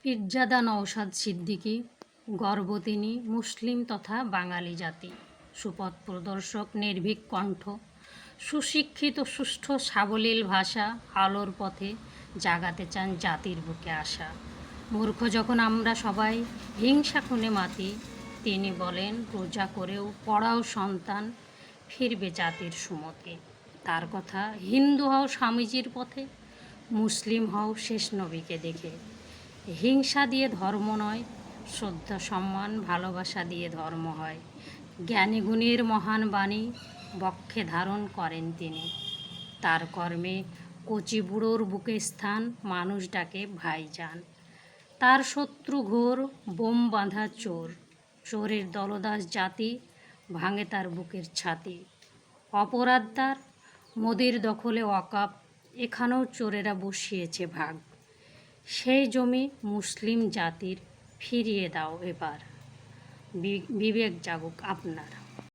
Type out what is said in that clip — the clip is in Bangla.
পীরজাদা নওশাদ সিদ্দিকী গর্ব তিনি মুসলিম তথা বাঙালি জাতি। সুপথ প্রদর্শক নির্ভীক কণ্ঠ, সুশিক্ষিত সুষ্ঠু সাবলীল ভাষা, আলোর পথে জাগাতে চান জাতির বুকে আশা। মূর্খ যখন আমরা সবাই হিংসা খুনে মাতি, তিনি বলেন রোজা করেও পড়াও সন্তান, ফিরবে জাতির সুমতে। তার কথা, হিন্দু হও স্বামীজির পথে, মুসলিম হও শেষ নবীকে দেখে। হিংসা দিয়ে ধর্ম নয়, শ্রদ্ধা সম্মান ভালোবাসা দিয়ে ধর্ম হয়। জ্ঞানী গুণীর মহান বাণী বক্ষে ধারণ করেন তিনি। তার কর্মে কচি বুড়োর বুকে স্থান, মানুষ ডাকে ভাইজান। তার শত্রু ঘোর বোম বাঁধা চোর, চোরের দলদাস জাতি ভাঙে তার বুকের ছাতি। অপরাধ তার মোদির দখলে ওয়াকাফ, এখানেও চোরেরা বসিয়েছে ভাগ। সেই জমি মুসলিম জাতির ফিরিয়ে দাও এবার, বিবেক জাগুক আপনার।